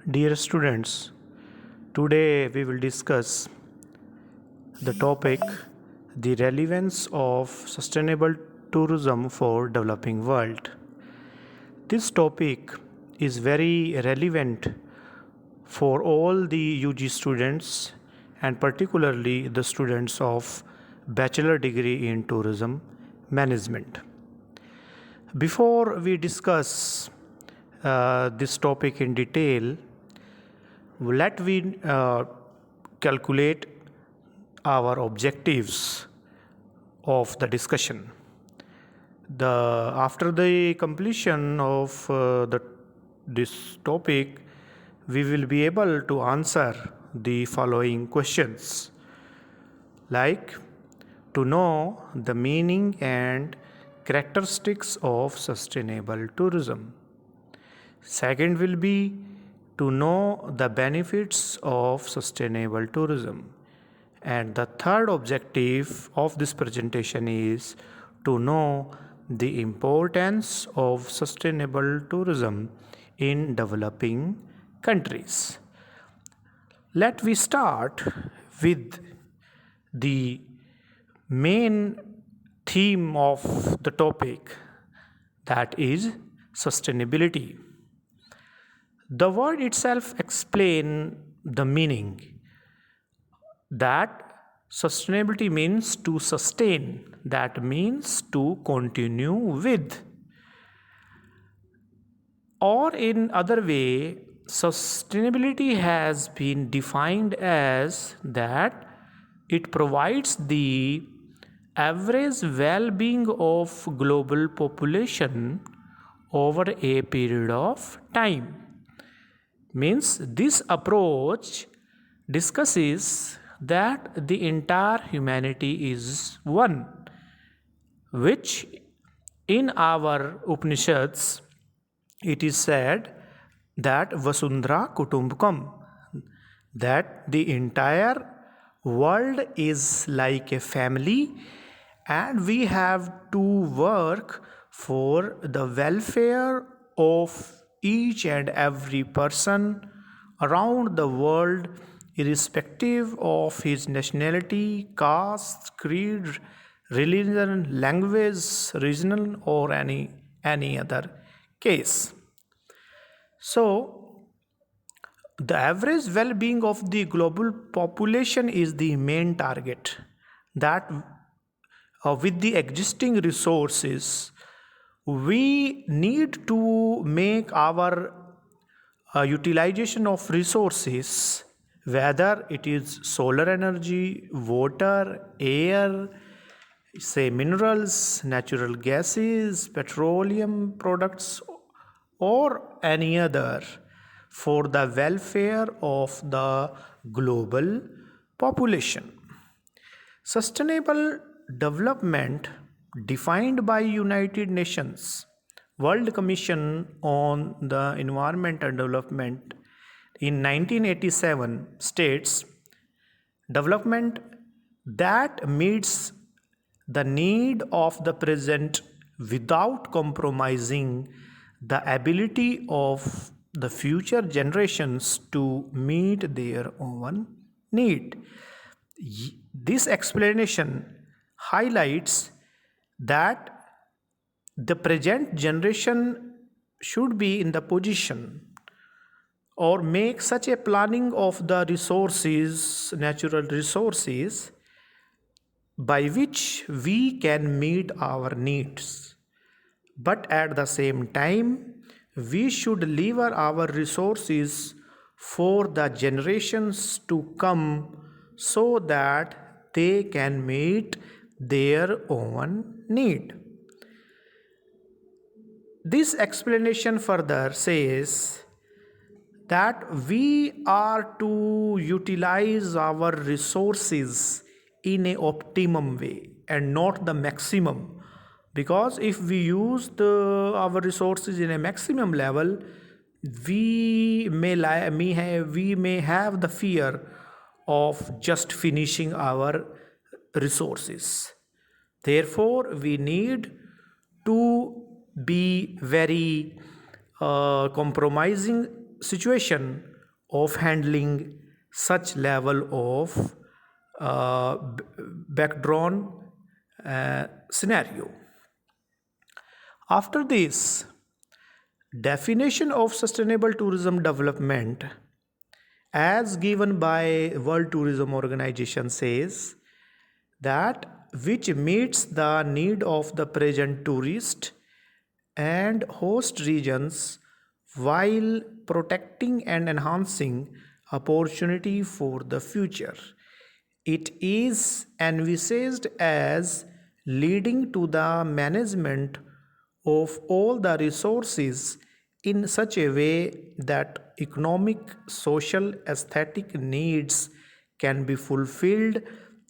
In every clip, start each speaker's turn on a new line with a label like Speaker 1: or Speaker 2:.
Speaker 1: Dear students, today we will discuss the topic the relevance of sustainable tourism for developing world. This topic is very relevant for all the UG students and particularly the students of bachelor degree in tourism management. Before we discuss this topic in detail, let we calculate our objectives of the discussion. After the completion of this topic, we will be able to answer the following questions, like to know the meaning and characteristics of sustainable tourism. Second will be to know the benefits of sustainable tourism. And the third objective of this presentation is to know the importance of sustainable tourism in developing countries. Let we start with the main theme of the topic, that is sustainability. The word itself explains the meaning that sustainability means to sustain, that means to continue with. Or in other way, sustainability has been defined as that it provides the average well-being of global population over a period of time. Means this approach discusses that the entire humanity is one, which in our Upanishads it is said that Vasundhara Kutumbakam, that the entire world is like a family and we have to work for the welfare of each and every person around the world, irrespective of his nationality, caste, creed, religion, language, regional, or any other case. So, the average well-being of the global population is the main target, that with the existing resources we need to make our utilization of resources, whether it is solar energy, water, air, say minerals, natural gases, petroleum products, or any other, for the welfare of the global population. Sustainable development defined by United Nations World Commission on the Environment and Development in 1987 states development that meets the need of the present without compromising the ability of the future generations to meet their own need. This explanation highlights that the present generation should be in the position or make such a planning of the resources, natural resources, by which we can meet our needs. But at the same time, we should leave our resources for the generations to come so that they can meet their own need. This explanation further says that we are to utilize our resources in a optimum way and not the maximum, because if we use our resources in a maximum level, we may have the fear of just finishing our resources. Therefore, we need to be very compromising situation of handling such level of backdrawn scenario. After this, definition of sustainable tourism development as given by World Tourism Organization says that which meets the need of the present tourist and host regions while protecting and enhancing opportunity for the future. It is envisaged as leading to the management of all the resources in such a way that economic, social, aesthetic needs can be fulfilled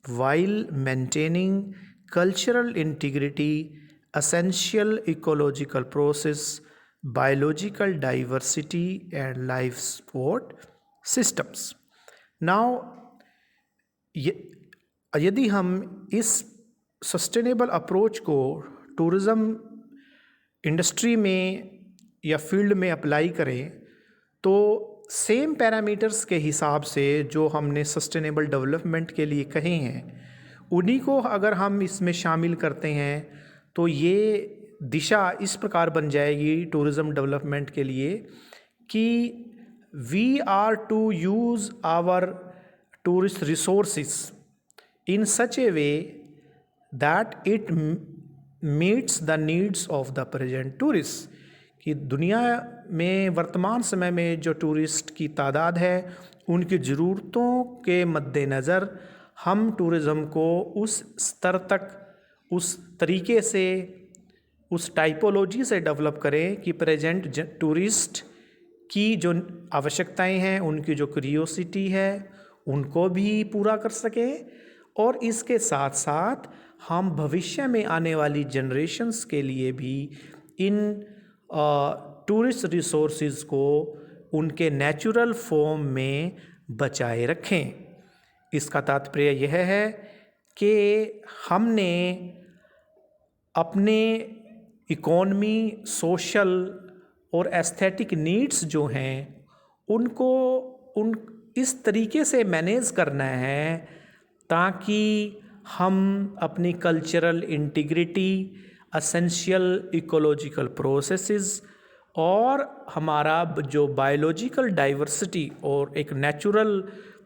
Speaker 1: while maintaining cultural integrity, essential ecological process, biological diversity, and life support systems. Now, यदि हम इस sustainable approach को tourism industry में या field में apply करें तो same parameters के हिसाब से जो हमने सस्टेनेबल डेवलपमेंट के लिए कहे हैं उन्हीं को अगर हम इसमें शामिल करते हैं तो ये दिशा इस प्रकार बन जाएगी टूरिज़्म डेवलपमेंट के लिए कि we are to use our tourist resources in such a way that it meets the needs of the present tourist. कि दुनिया में वर्तमान समय में जो टूरिस्ट की तादाद है उनकी ज़रूरतों के मद्देनज़र हम टूरिज़्म को उस स्तर तक उस तरीके से उस टाइपोलॉजी से डेवलप करें कि प्रेजेंट टूरिस्ट की जो आवश्यकताएं हैं उनकी जो क्यूरियोसिटी है उनको भी पूरा कर सकें और इसके साथ साथ हम भविष्य में आने वाली जनरेशन्स के लिए भी इन टूरिस्ट रिसोर्सेज को उनके नेचुरल फॉर्म में बचाए रखें। इसका तात्पर्य यह है कि हमने अपने इकोनॉमी, सोशल और एस्थेटिक नीड्स जो हैं उनको इस तरीके से मैनेज करना है ताकि हम अपनी cultural integrity, essential ecological processes और हमारा जो बायोलॉजिकल डाइवर्सिटी और एक नेचुरल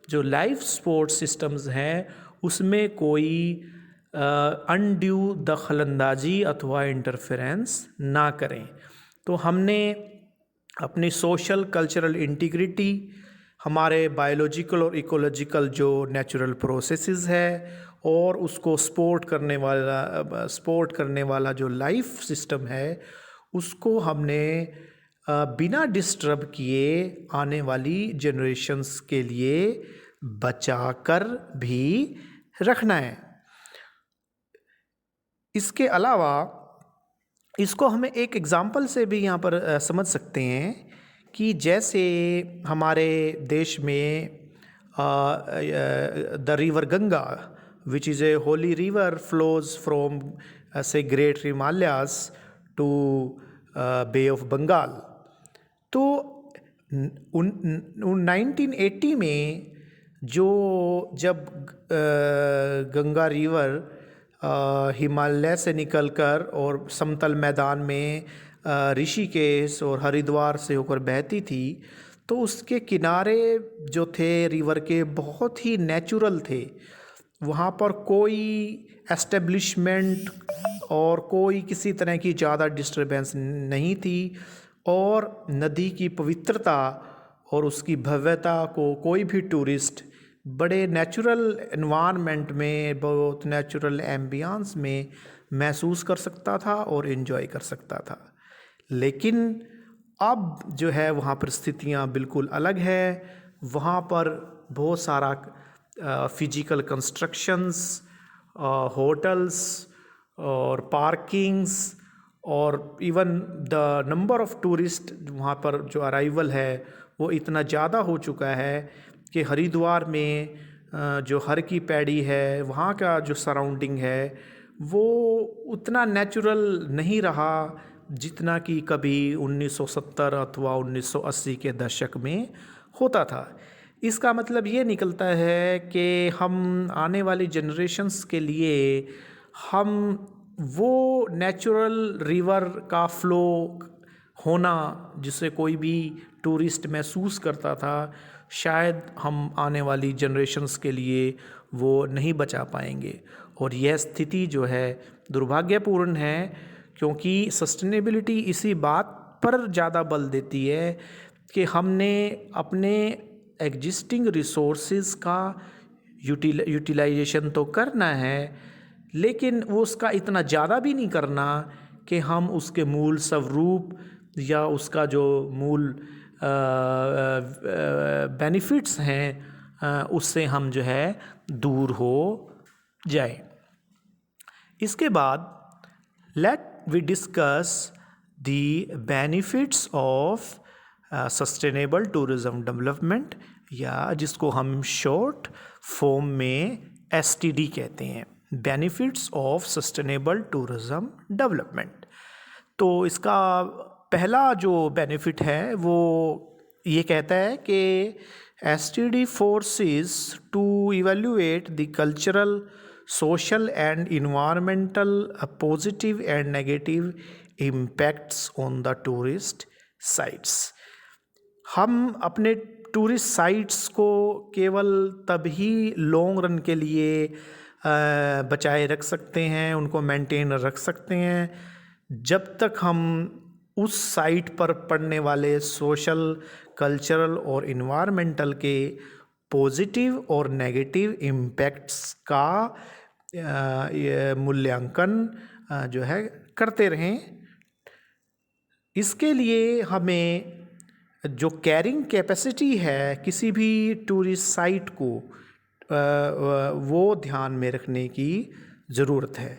Speaker 1: जो लाइफ सपोर्ट सिस्टम्स हैं उसमें कोई अनड्यू दखलंदाजी अथवा इंटरफेरेंस ना करें। तो हमने अपनी सोशल कल्चरल इंटीग्रिटी, हमारे बायोलॉजिकल और इकोलॉजिकल जो नेचुरल प्रोसेसेस है और उसको सपोर्ट करने वाला जो लाइफ सिस्टम है उसको हमने बिना डिस्टर्ब किए आने वाली जनरेशन्स के लिए बचा कर भी रखना है। इसके अलावा इसको हमें एक एग्ज़ाम्पल से भी यहाँ पर समझ सकते हैं कि जैसे हमारे देश में the river Ganga which is a holy river flows from say Great Himalayas to Bay of Bengal। तो 1980 में जब गंगा रिवर हिमालय से निकलकर और समतल मैदान में ऋषिकेश और हरिद्वार से होकर बहती थी तो उसके किनारे जो थे रिवर के बहुत ही नेचुरल थे। वहाँ पर कोई एस्टेब्लिशमेंट और कोई किसी तरह की ज़्यादा डिस्टरबेंस नहीं थी और नदी की पवित्रता और उसकी भव्यता को कोई भी टूरिस्ट बड़े नेचुरल एनवायरनमेंट में, बहुत नेचुरल एम्बियंस में महसूस कर सकता था और एंजॉय कर सकता था। लेकिन अब जो है वहाँ परिस्थितियाँ बिल्कुल अलग है। वहाँ पर बहुत सारा फिजिकल कंस्ट्रक्शंस, होटल्स और पार्किंग्स और even the number of tourist वहाँ पर जो अराइवल है वो इतना ज़्यादा हो चुका है कि हरिद्वार में जो हर की पैड़ी है वहाँ का जो सराउंडिंग है वो उतना नेचुरल नहीं रहा जितना कि कभी 1970 अथवा 1980 के दशक में होता था। इसका मतलब ये निकलता है कि हम आने वाली जनरेशन्स के लिए हम वो नेचुरल रिवर का फ्लो होना जिसे कोई भी टूरिस्ट महसूस करता था, शायद हम आने वाली जनरेशन्स के लिए वो नहीं बचा पाएंगे। और यह स्थिति जो है दुर्भाग्यपूर्ण है, क्योंकि सस्टेनेबिलिटी इसी बात पर ज़्यादा बल देती है कि हमने अपने एग्जिस्टिंग रिसोर्सेज का यूटिलाइजेशन तो करना है, लेकिन वो उसका इतना ज़्यादा भी नहीं करना कि हम उसके मूल स्वरूप या उसका जो मूल बेनिफिट्स हैं उससे हम जो है दूर हो जाए। इसके बाद let we discuss the benefits of sustainable tourism development, या जिसको हम शॉर्ट फॉर्म में STD कहते हैं, benefits of sustainable tourism development. तो इसका पहला जो बेनिफिट है वो ये कहता है कि STD forces to evaluate the cultural, social and environmental positive and negative impacts on the tourist sites। हम अपने टूरिस्ट साइट्स को केवल तभी लॉन्ग रन के लिए बचाए रख सकते हैं, उनको मेंटेन रख सकते हैं, जब तक हम उस साइट पर पड़ने वाले सोशल, कल्चरल और इन्वायरमेंटल के पॉजिटिव और नेगेटिव इम्पैक्ट्स का मूल्यांकन जो है करते रहें। इसके लिए हमें जो कैरिंग कैपेसिटी है किसी भी टूरिस्ट साइट को वो ध्यान में रखने की ज़रूरत है।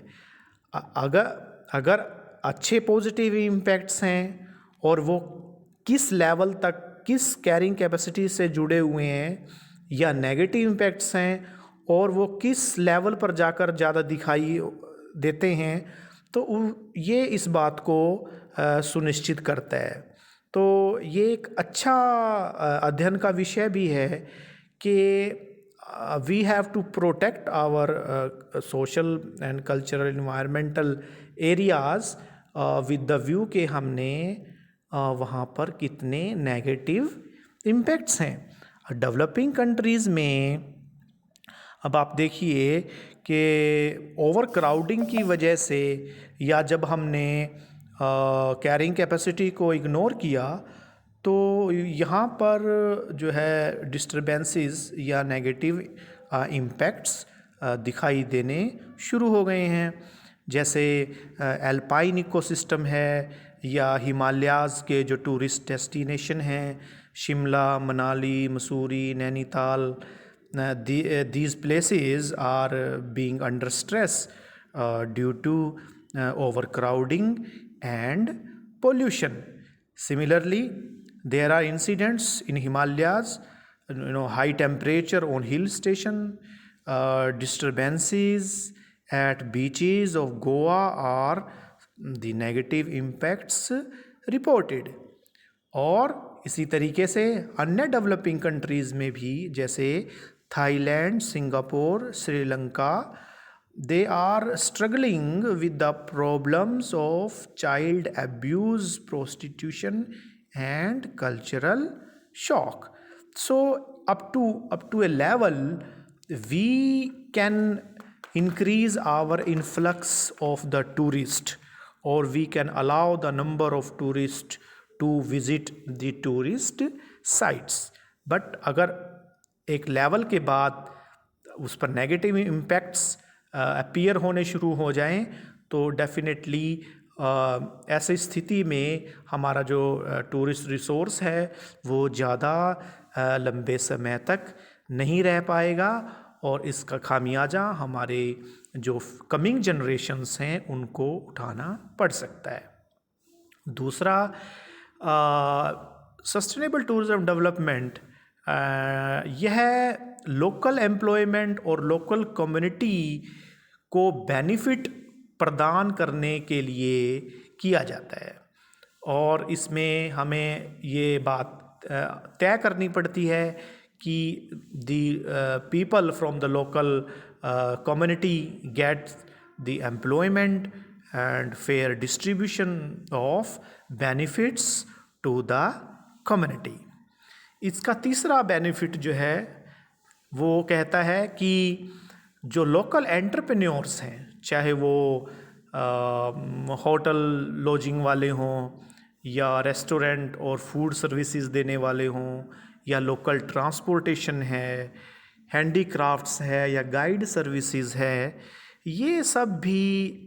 Speaker 1: अगर अच्छे पॉजिटिव इम्पैक्ट्स हैं और वो किस लेवल तक, किस कैरिंग कैपेसिटी से जुड़े हुए हैं, या नेगेटिव इम्पैक्ट्स हैं और वो किस लेवल पर जाकर ज़्यादा दिखाई देते हैं, तो ये इस बात को सुनिश्चित करता है। तो ये एक अच्छा अध्ययन का विषय भी है कि we have to protect our social and cultural environmental areas with the view कि हमने वहाँ पर कितने नेगेटिव इम्पैक्ट्स हैं। डेवलपिंग कंट्रीज़ में अब आप देखिए कि ओवर क्राउडिंग की वजह से, या जब हमने कैरिंग कैपेसिटी को इग्नोर किया, तो यहाँ पर जो है डिस्टर्बेंसेस या नेगेटिव इम्पैक्ट्स दिखाई देने शुरू हो गए हैं। जैसे एल्पाइन इकोसिस्टम है, या हिमालयाज़ के जो टूरिस्ट डेस्टिनेशन हैं, Shimla, Manali, Mussoorie, Nainital, these places are being under stress due to overcrowding and pollution. Similarly, there are incidents in Himalayas, high temperature on hill station, disturbances at beaches of Goa are the negative impacts reported। और इसी तरीके से अन्य developing countries में भी, जैसे Thailand, Singapore, Sri Lanka, they are struggling with the problems of child abuse, prostitution and cultural shock. So up to a level we can increase our influx of the tourist, or we can allow the number of tourists to visit the tourist sites। but अगर एक level के बाद उस पर negative impacts appear होने शुरू हो जाएं, तो डेफिनेटली ऐसी स्थिति में हमारा जो टूरिस्ट रिसोर्स है वो ज़्यादा लंबे समय तक नहीं रह पाएगा, और इसका खामियाजा हमारे जो कमिंग जनरेशन्स हैं उनको उठाना पड़ सकता है। दूसरा, सस्टेनेबल टूरिज्म डेवलपमेंट यह लोकल एम्प्लॉयमेंट और लोकल कम्युनिटी को बेनिफिट प्रदान करने के लिए किया जाता है। और इसमें हमें ये बात तय करनी पड़ती है कि the people from the local community get the employment and fair distribution of benefits to the community. इसका तीसरा बेनिफिट जो है वो कहता है कि जो लोकल एंटरप्रेन्योर्स हैं, चाहे वो होटल लॉजिंग वाले हों या रेस्टोरेंट और फूड सर्विसेज देने वाले हों या लोकल ट्रांसपोर्टेशन है, हैंडीक्राफ्ट्स है या गाइड सर्विसेज है, ये सब भी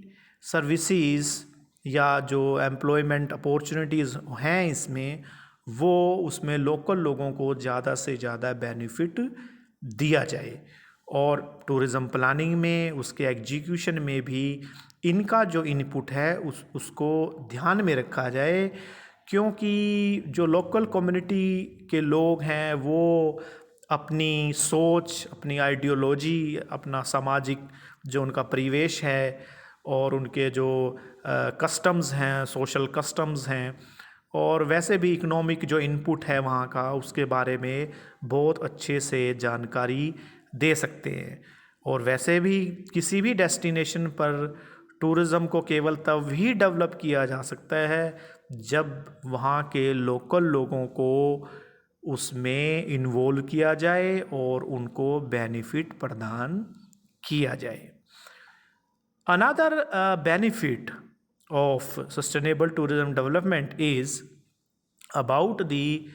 Speaker 1: सर्विसेज या जो एम्प्लॉयमेंट अपॉर्चुनिटीज़ हैं इसमें, वो उसमें लोकल लोगों को ज़्यादा से ज़्यादा बेनिफिट दिया जाए। और टूरिज़्म प्लानिंग में, उसके एग्जीक्यूशन में भी इनका जो इनपुट है उसको ध्यान में रखा जाए, क्योंकि जो लोकल कम्युनिटी के लोग हैं वो अपनी सोच, अपनी आइडियोलॉजी, अपना सामाजिक जो उनका परिवेश है और उनके जो कस्टम्स हैं, सोशल कस्टम्स हैं, और वैसे भी इकोनॉमिक जो इनपुट है वहाँ का, उसके बारे में बहुत अच्छे से जानकारी दे सकते हैं। और वैसे भी किसी भी डेस्टिनेशन पर टूरिज़्म को केवल तब ही डेवलप किया जा सकता है जब वहाँ के लोकल लोगों को उसमें इन्वॉल्व किया जाए और उनको बेनिफिट प्रदान किया जाए। Another benefit of sustainable tourism development is about the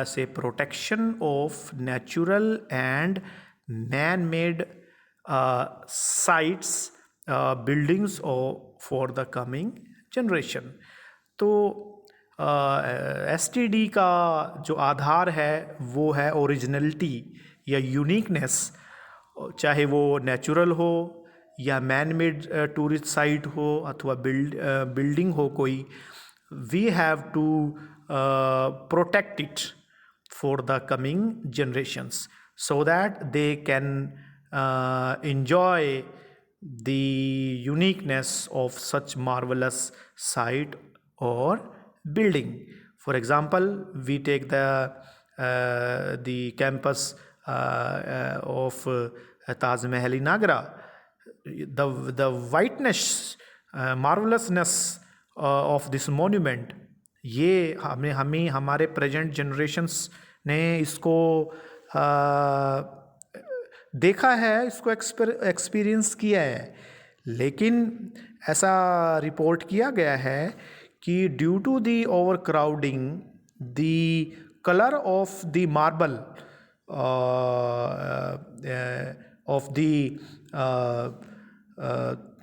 Speaker 1: say protection of natural and man-made sites, buildings for the coming generation। तो STD का जो आधार है वो है ओरिजिनलिटी या यूनिकनेस, चाहे वो नेचुरल हो या मैन मेड टूरिस्ट साइट हो अथवा बिल्डिंग हो कोई, we have to protect it for the coming generations so that they can enjoy the uniqueness of such marvelous site or building. For example, we take the campus of Taj Mahal in Agra. The whiteness, marvelousness of this monument, ये हमें हमारे present generations ने इसको देखा है, इसको experience किया है। लेकिन ऐसा रिपोर्ट किया गया है कि due to the over crowding, the colour of the marble of the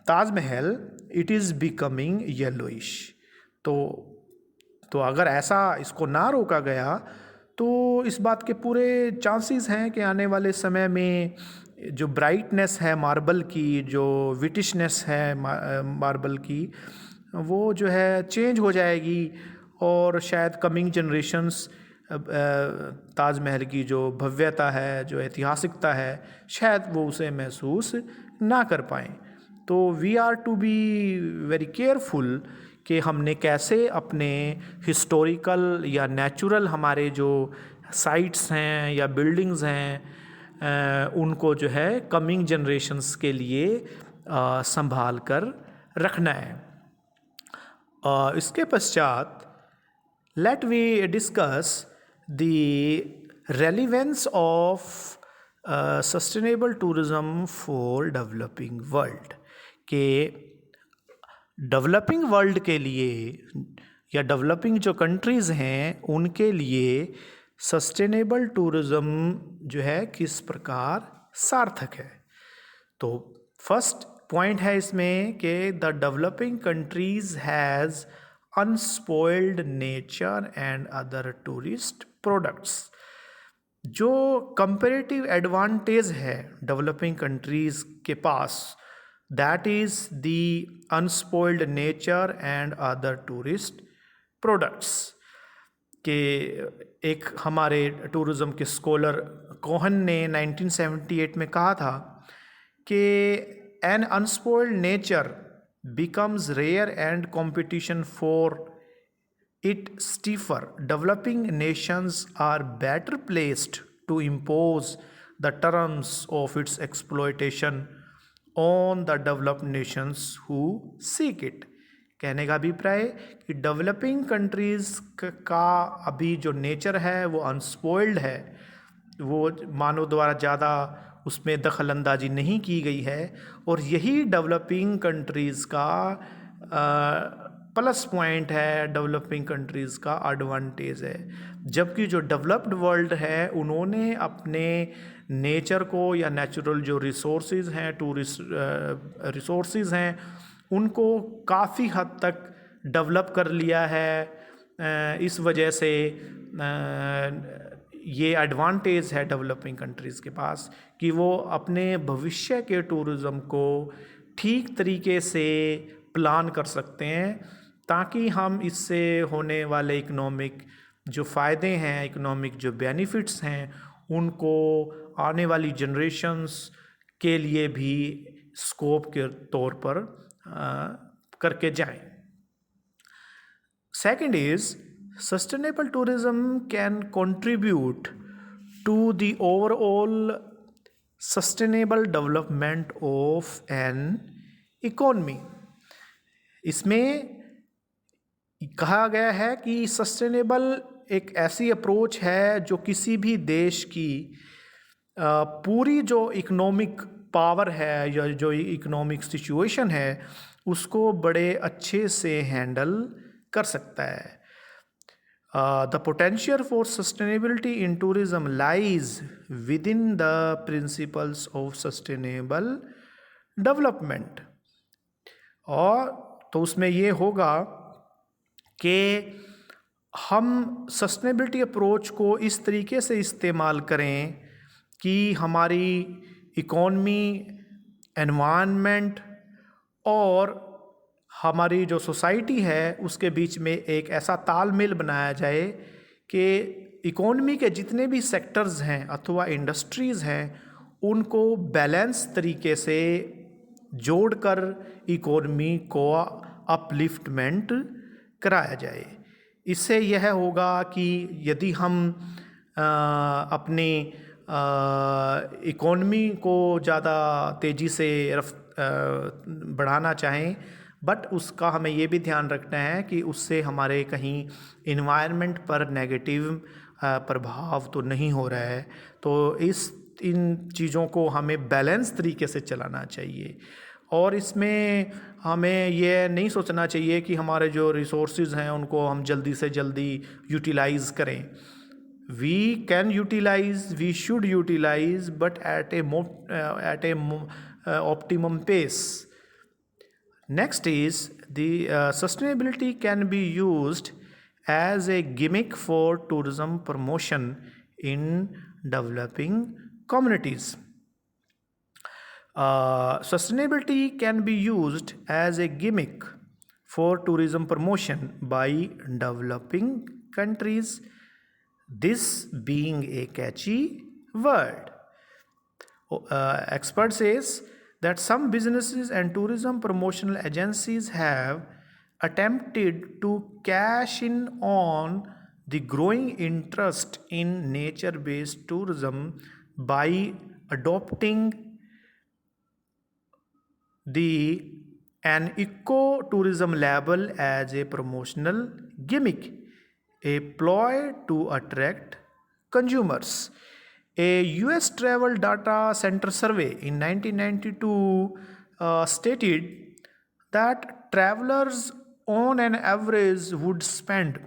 Speaker 1: Taj Mahal, it is becoming yellowish. तो अगर ऐसा इसको ना रोका गया तो इस बात के पूरे चांसेस हैं कि आने वाले समय में जो ब्राइटनेस है मार्बल की, जो विटिशनेस है मार्बल की, वो जो है चेंज हो जाएगी और शायद कमिंग जनरेशन्स ताजमहल की जो भव्यता है, जो ऐतिहासिकता है, शायद वो उसे महसूस ना कर पाएँ। तो we are to be very careful कि हमने कैसे अपने हिस्टोरिकल या नेचुरल हमारे जो साइट्स हैं या बिल्डिंग्स हैं उनको जो है कमिंग जनरेशन्स के लिए संभाल कर रखना है। इसके पश्चात let we discuss the relevance of sustainable tourism for developing world. के डेवलपिंग वर्ल्ड के लिए या डेवलपिंग जो कंट्रीज़ हैं उनके लिए सस्टेनेबल टूरिज़्म जो है किस प्रकार सार्थक है। तो फर्स्ट पॉइंट है इसमें कि the developing countries has unspoiled nature and other tourist products. जो कंपैरेटिव एडवांटेज है डेवलपिंग कंट्रीज़ के पास, that is the unspoiled nature and other tourist products। के एक हमारे टूरिज़्म के स्कॉलर कोहन ने 1978 में कहा था कि an unspoiled nature becomes rare and competition for it stiffer. Developing nations are better placed to impose the terms of its exploitation on the developed nations who seek it. कहने का अभिप्राय कि developing countries का अभी जो nature है वो unspoiled है, वो मानव द्वारा ज़्यादा उसमें दखल अंदाजी नहीं की गई है, और यही डेवलपिंग कंट्रीज़ का प्लस पॉइंट है, डेवलपिंग कंट्रीज़ का एडवांटेज है। जबकि जो डेवलप्ड वर्ल्ड है उन्होंने अपने नेचर को या नेचुरल जो रिसोर्सेज हैं, टूरिस्ट रिसोर्सेज हैं, उनको काफ़ी हद तक डेवलप कर लिया है। इस वजह से ये एडवांटेज है डेवलपिंग कंट्रीज़ के पास कि वो अपने भविष्य के टूरिज़्म को ठीक तरीके से प्लान कर सकते हैं, ताकि हम इससे होने वाले इकोनॉमिक जो फ़ायदे हैं, इकोनॉमिक जो बेनिफिट्स हैं, उनको आने वाली जनरेशन्स के लिए भी स्कोप के तौर पर करके जाएं। Second is, sustainable tourism can contribute to the overall sustainable development of an economy. इसमें कहा गया है कि सस्टेनेबल एक ऐसी अप्रोच है जो किसी भी देश की पूरी जो इकोनॉमिक पावर है या जो इकोनॉमिक सिचुएशन है उसको बड़े अच्छे से हैंडल कर सकता है। The potential for sustainability in tourism lies with in the principles of sustainable development. और तो उसमें ये होगा कि हम सस्टेनेबिलिटी अप्रोच को इस तरीके से इस्तेमाल करें कि हमारी इकॉनमी, एनवायरनमेंट और हमारी जो सोसाइटी है उसके बीच में एक ऐसा तालमेल बनाया जाए कि इकॉनमी के जितने भी सेक्टर्स हैं अथवा इंडस्ट्रीज़ हैं उनको बैलेंस तरीके से जोड़कर इकॉनमी को अपलिफ्टमेंट कराया जाए। इससे यह होगा कि यदि हम अपनी इकॉनमी को ज़्यादा तेज़ी से बढ़ाना चाहें, बट उसका हमें ये भी ध्यान रखना है कि उससे हमारे कहीं इन्वायरमेंट पर नेगेटिव प्रभाव तो नहीं हो रहा है। तो इन चीज़ों को हमें बैलेंस तरीके से चलाना चाहिए, और इसमें हमें ये नहीं सोचना चाहिए कि हमारे जो रिसोर्सेज हैं उनको हम जल्दी से जल्दी यूटिलाइज़ करें। We can utilise, we should utilise, but at a optimum pace. Next is the sustainability can be used as a gimmick for tourism promotion in developing communities. Sustainability can be used as a gimmick for tourism promotion by developing countries, this being a catchy word. Expert says that some businesses and tourism promotional agencies have attempted to cash in on the growing interest in nature-based tourism by adopting an eco-tourism label as a promotional gimmick, a ploy to attract consumers. A US travel data center survey in 1992 stated that travelers on an average would spend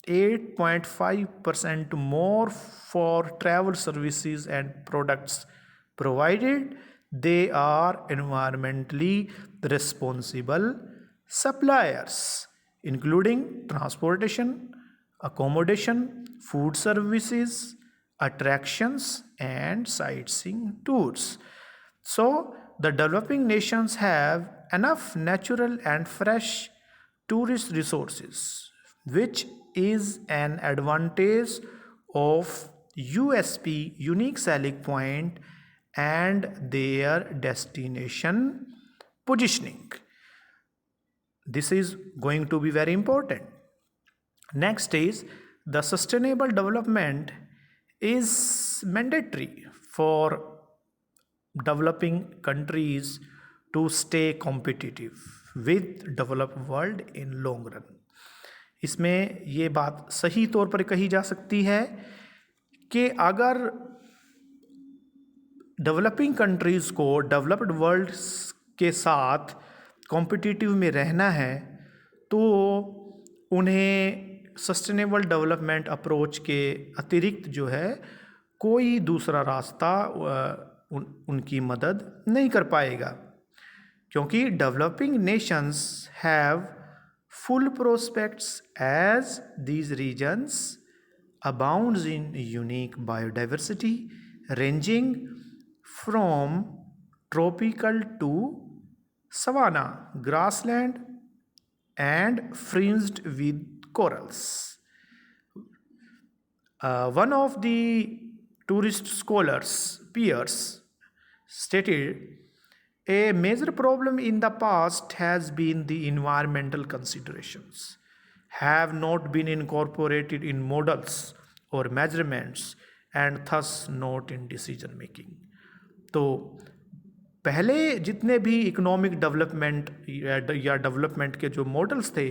Speaker 1: 8.5% more for travel services and products provided they are environmentally responsible suppliers, including transportation, accommodation, food services, attractions and sightseeing tours. So the developing nations have enough natural and fresh tourist resources, which is an advantage of USP, unique selling point, and their destination positioning. This is going to be very important. Next is the sustainable development is mandatory for developing countries to stay competitive with developed world in long run. इसमें ये बात सही तौर पर कही जा सकती है कि अगर डेवलपिंग कंट्रीज़ को डेवलप्ड वर्ल्ड के साथ कॉम्पिटिटिव में रहना है तो उन्हें सस्टेनेबल डेवलपमेंट अप्रोच के अतिरिक्त जो है कोई दूसरा रास्ता उनकी मदद नहीं कर पाएगा, क्योंकि developing Nations have full prospects as these regions abounds in unique biodiversity ranging from tropical to savanna, grassland and fringed with corals. One of the tourist scholars peers stated, a major problem in the past has been the environmental considerations have not been incorporated in models or measurements and thus not in decision making. तो पहले जितने भी economic development या development के जो models थे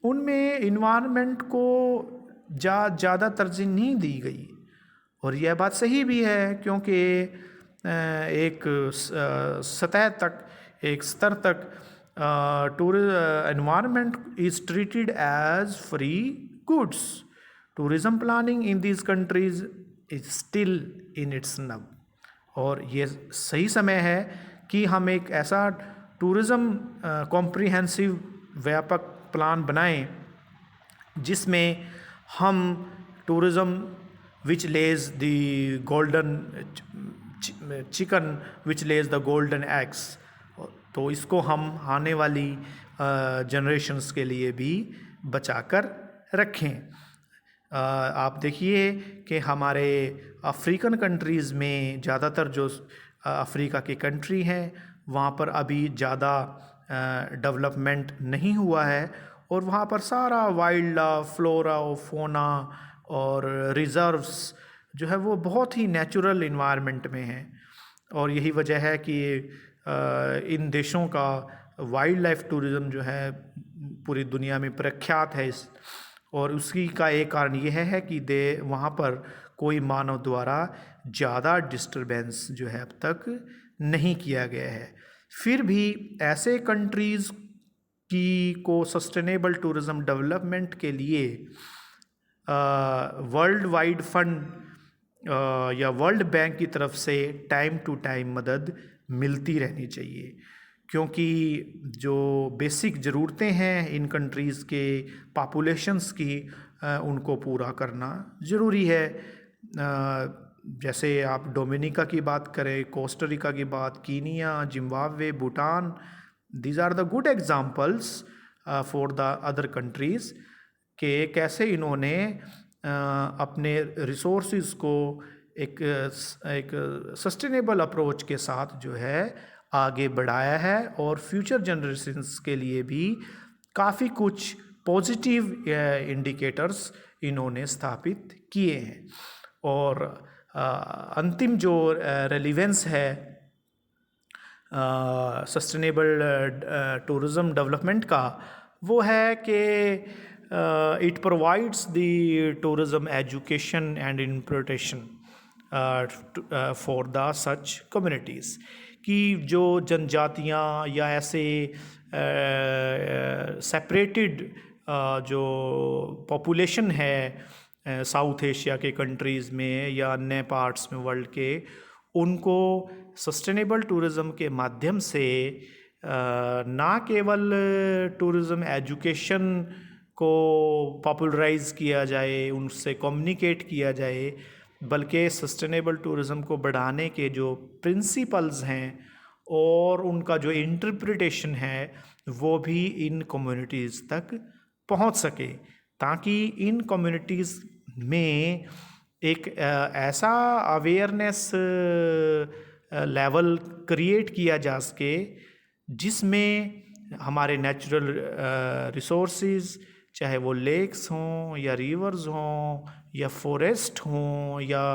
Speaker 1: उनमें environment को ज़्यादा तरजीह नहीं दी गई, और यह बात सही भी है, क्योंकि एक सतह तक एक स्तर तक environment is treated as free goods. Tourism planning in these countries is still in its nub, और ये सही समय है कि हम एक ऐसा टूरिज़म कॉम्प्रिहेंसिव व्यापक प्लान बनाएं जिसमें हम tourism which Lay's the golden chicken which Lay's the golden eggs, तो इसको हम आने वाली जनरेशन्स के लिए भी बचाकर रखें. आप देखिए कि हमारे अफ्रीकन कंट्रीज़ में ज़्यादातर जो अफ्रीका की कंट्री हैं वहाँ पर अभी ज़्यादा डेवलपमेंट नहीं हुआ है, और वहाँ पर सारा वाइल्ड लाइफ, फ्लोरा और फोना और रिज़र्व्स जो है वो बहुत ही नेचुरल इन्वायरमेंट में हैं. और यही वजह है कि इन देशों का वाइल्ड लाइफ टूरिज़म जो है पूरी दुनिया में प्रख्यात है. और उसी का एक कारण यह है कि वहाँ पर कोई मानव द्वारा ज़्यादा डिस्टरबेंस जो है अब तक नहीं किया गया है. फिर भी ऐसे कंट्रीज़ को सस्टेनेबल टूरिज़म डेवलपमेंट के लिए वर्ल्ड वाइड फंड या वर्ल्ड बैंक की तरफ से टाइम टू टाइम मदद मिलती रहनी चाहिए, क्योंकि जो बेसिक ज़रूरतें हैं इन कंट्रीज़ के पॉपुलेशंस की उनको पूरा करना ज़रूरी है. जैसे आप डोमिनिका की बात करें, कोस्टारिका की बात, Kenya, Zimbabwe, Bhutan, these are the good examples for the other countries के कैसे इन्होंने अपने रिसोर्सेज को एक सस्टेनेबल अप्रोच के साथ जो है आगे बढ़ाया है, और फ्यूचर जनरेशन्स के लिए भी काफ़ी कुछ पॉजिटिव इंडिकेटर्स इन्होंने स्थापित किए हैं. और अंतिम जो रेलिवेंस है सस्टेनेबल टूरिज़म डेवलपमेंट का वो है कि it provides the tourism education and interpretation for the such communities, कि जो जनजातियाँ या ऐसे सेपरेटेड जो पॉपुलेशन है साउथ एशिया के कंट्रीज़ में या अन्य पार्ट्स में वर्ल्ड के, उनको सस्टेनेबल टूरिज़म के माध्यम से ना केवल टूरिज़म एजुकेशन को पॉपुलराइज़ किया जाए, उनसे कम्युनिकेट किया जाए, बल्कि सस्टेनेबल टूरिज़म को बढ़ाने के जो प्रिंसिपल्स हैं और उनका जो इंटरप्रिटेशन है वो भी इन कम्युनिटीज़ तक पहुंच सके, ताकि इन कम्युनिटीज़ में एक ऐसा अवेयरनेस लेवल क्रिएट किया जा सके जिसमें हमारे नेचुरल रिसोर्सेज, चाहे वो लेक्स हों या रिवर्स हों या फॉरेस्ट हों या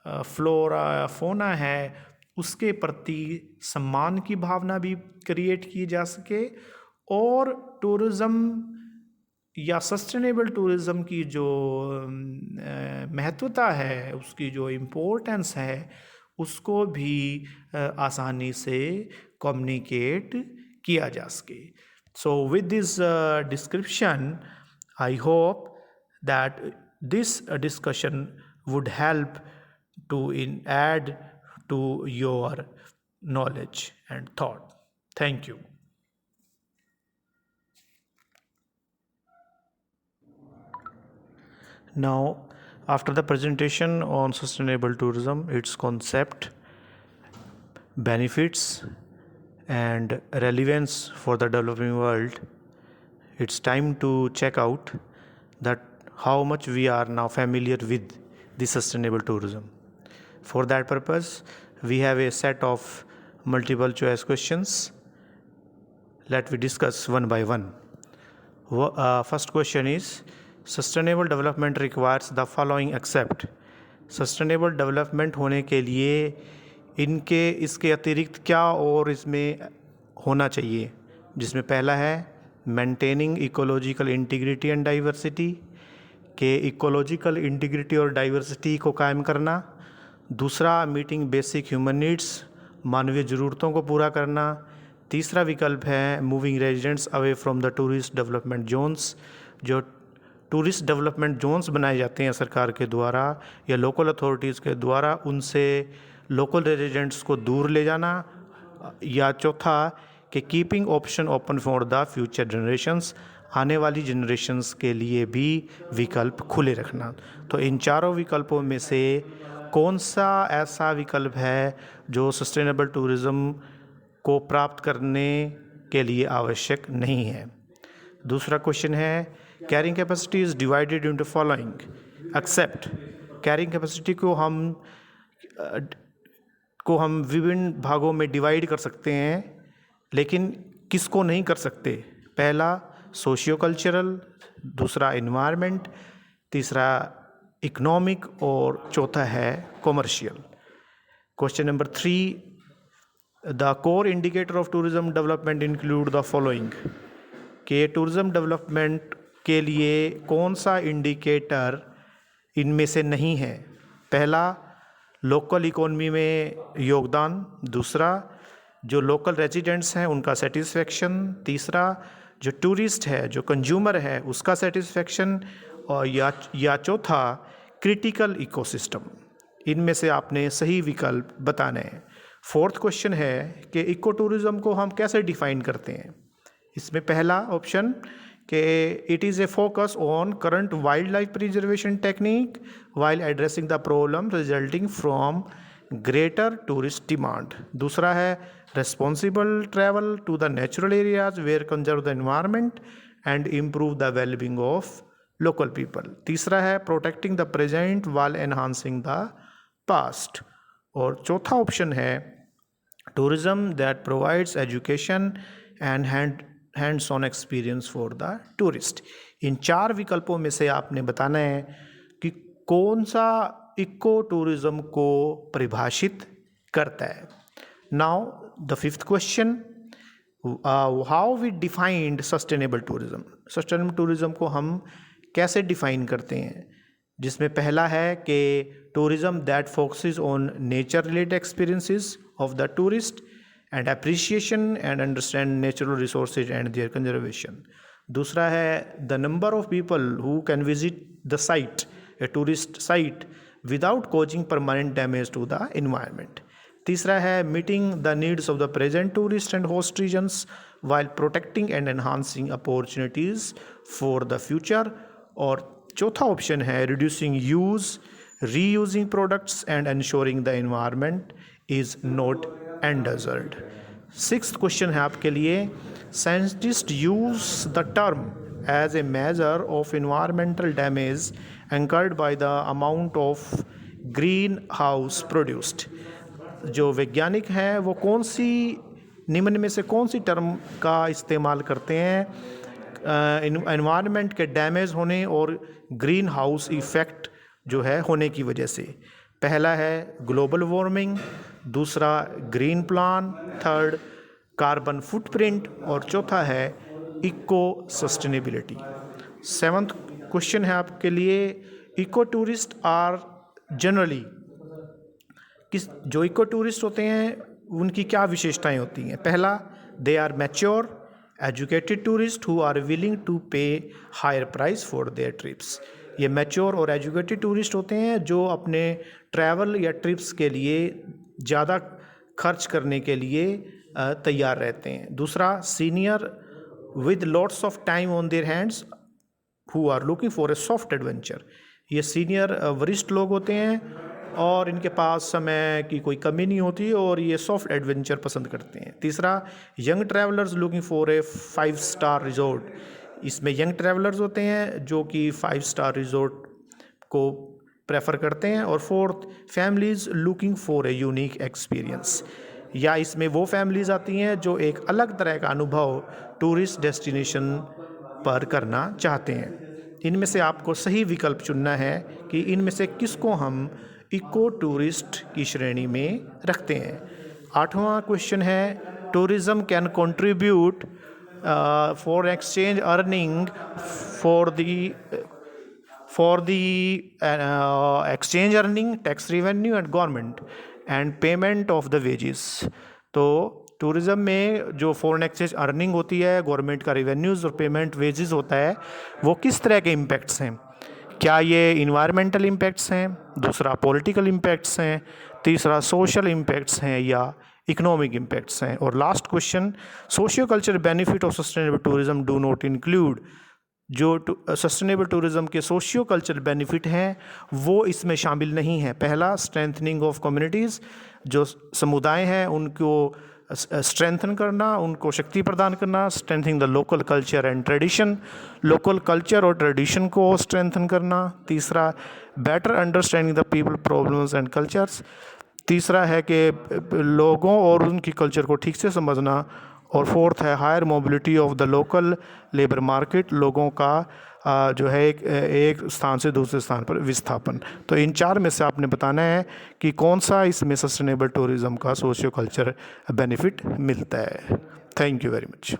Speaker 1: फ्लोरा फोना है, उसके प्रति सम्मान की भावना भी क्रिएट की जा सके और टूरिज़्म या सस्टेनेबल टूरिज़्म की जो महत्वता है, उसकी जो इम्पोर्टेंस है, उसको भी आसानी से कम्युनिकेट किया जा सके. So with this description, I hope that this discussion would help to add to your knowledge and thought. Thank you. Now, after the presentation on sustainable tourism, its concept, benefits, and relevance for the developing world, it's time to check out that how much we are now familiar with the sustainable tourism. For that purpose, we have a set of multiple choice questions. Let we discuss one by one. First question is, sustainable development requires the following except. Sustainable development होने के लिए इनके इसके अतिरिक्त क्या और इसमें होना चाहिए, जिसमें पहला है maintaining ecological integrity and diversity, के इकोलॉजिकल इंटीग्रिटी और डाइवर्सिटी को कायम करना. दूसरा, मीटिंग बेसिक ह्यूमन नीड्स, मानवीय ज़रूरतों को पूरा करना. तीसरा विकल्प है moving residents away from the tourist development zones, जो टूरिस्ट डेवलपमेंट जोन्स बनाए जाते हैं सरकार के द्वारा या लोकल अथॉरिटीज़ के द्वारा, उनसे लोकल रेजिडेंट्स को दूर ले जाना. या चौथा कि keeping option open for the future generations, आने वाली जनरेशंस के लिए भी विकल्प खुले रखना. तो इन चारों विकल्पों में से कौन सा ऐसा विकल्प है जो सस्टेनेबल टूरिज़्म को प्राप्त करने के लिए आवश्यक नहीं है? दूसरा क्वेश्चन है, carrying capacity is divided into following except. Carrying capacity को हम विभिन्न भागों में डिवाइड कर सकते हैं, लेकिन किसको नहीं कर सकते? पहला सोशियो कल्चरल, दूसरा इन्वायरमेंट, तीसरा इकोनॉमिक और चौथा है commercial. Question number 3, the core indicator of tourism development include the following. के टूरिज्म डेवलपमेंट के लिए कौन सा इंडिकेटर इनमें से नहीं है? पहला, लोकल इकोनॉमी में योगदान. दूसरा, जो लोकल रेजिडेंट्स हैं उनका सेटिस्फेक्शन. तीसरा, जो टूरिस्ट है, जो कंज्यूमर है, उसका सेटिस्फेक्शन. और या चौथा, क्रिटिकल इकोसिस्टम. इनमें से आपने सही विकल्प बताने हैं. फोर्थ क्वेश्चन है कि इको टूरिज़्म को हम कैसे डिफाइन करते हैं? इसमें पहला ऑप्शन कि it is a focus on current wild life preservation technique while addressing the problem resulting from greater tourist demand. दूसरा है responsible travel to the natural areas where conserve the environment and improve the well-being of local people. तीसरा है protecting the present while enhancing the past. और चौथा option है tourism that provides education and hands-on experience for the tourist. इन चार विकल्पों में से आपने बताना है कि कौन सा इको टूरिज्म को परिभाषित करता है. Now the fifth question, how we defined sustainable tourism. Sustainable tourism को हम कैसे डिफाइन करते हैं? जिसमें पहला है कि tourism that focuses on nature related experiences of the tourist and appreciation and understand natural resources and their conservation. दूसरा है the number of people who can visit the site, a tourist site, without causing permanent damage to the environment. तीसरा है meeting the needs of the present tourist and host regions while protecting and enhancing opportunities for the future. और चौथा option है reducing use, reusing products and ensuring the environment is not endangered. Sixth question है आपके लिए, scientist use the term as a measure of environmental damage incurred by the amount of green house produced. जो वैज्ञानिक हैं वो कौन सी निम्न में से कौन सी टर्म का इस्तेमाल करते हैं एनवायरनमेंट के डैमेज होने और ग्रीन हाउस इफ़ेक्ट जो है होने की वजह से। पहला है ग्लोबल वार्मिंग, दूसरा green plan, third carbon footprint और चौथा है इको सस्टेनेबिलिटी। 7th क्वेश्चन है आपके लिए, इको टूरिस्ट आर जनरली, जो इको टूरिस्ट होते हैं उनकी क्या विशेषताएं होती हैं। पहला, they are mature educated tourist who are willing to pay higher price for their trips. ये मैच्योर और एजुकेटेड टूरिस्ट होते हैं जो अपने ट्रैवल या ट्रिप्स के लिए ज़्यादा खर्च करने के लिए तैयार रहते हैं। दूसरा, senior with lots of time on their hands who are looking for a soft adventure. ये सीनियर वरिष्ठ लोग होते हैं और इनके पास समय की कोई कमी नहीं होती और ये सॉफ्ट एडवेंचर पसंद करते हैं। तीसरा, young travellers looking for A 5 star resort. इसमें यंग ट्रैवलर्स होते हैं जो कि 5 स्टार रिजॉर्ट को प्रेफर करते हैं। और fourth, families looking for a unique experience, या इसमें वो फैमिलीज़ आती हैं जो एक अलग तरह का अनुभव टूरिस्ट डेस्टिनेशन पर करना चाहते हैं। इनमें से आपको सही विकल्प चुनना है कि इनमें से किसको हम इको टूरिस्ट की श्रेणी में रखते हैं। 8वां क्वेश्चन है, tourism can contribute for exchange earning for the exchange earning, tax revenue and government and payment of the wages. तो टूरिज़्म में जो फॉरेन एक्सचेंज अर्निंग होती है, गवर्नमेंट का रेवेन्यूज़ और पेमेंट वेजेस होता है, वो किस तरह के इम्पैक्ट्स हैं। क्या ये इन्वायरमेंटल इम्पैक्ट्स हैं, दूसरा पॉलिटिकल इम्पैक्ट्स हैं, तीसरा सोशल इम्पैक्ट्स हैं या इकोनॉमिक इम्पैक्ट्स हैं। और last question, socio culture benefit of sustainable tourism do not include. जो सस्टेनेबल टूरिज्म के सोशियो कल्चरल बेनिफिट हैं वो इसमें शामिल नहीं है। पहला, स्ट्रेंथनिंग ऑफ कम्युनिटीज़, जो समुदाय हैं उनको स्ट्रेंथन करना, उनको शक्ति प्रदान करना, strengthening the local culture and tradition, local culture और ट्रेडिशन को स्ट्रेंथन करना। तीसरा, better understanding the people problems and cultures, तीसरा है कि लोगों और उनकी कल्चर को ठीक से समझना। और फोर्थ है, higher mobility of the local labour market, लोगों का जो है एक स्थान से दूसरे स्थान पर विस्थापन। तो इन 4 में से आपने बताना है कि कौन सा इसमें सस्टेनेबल टूरिज्म का सोशियो कल्चर बेनिफिट मिलता है। Thank you very much.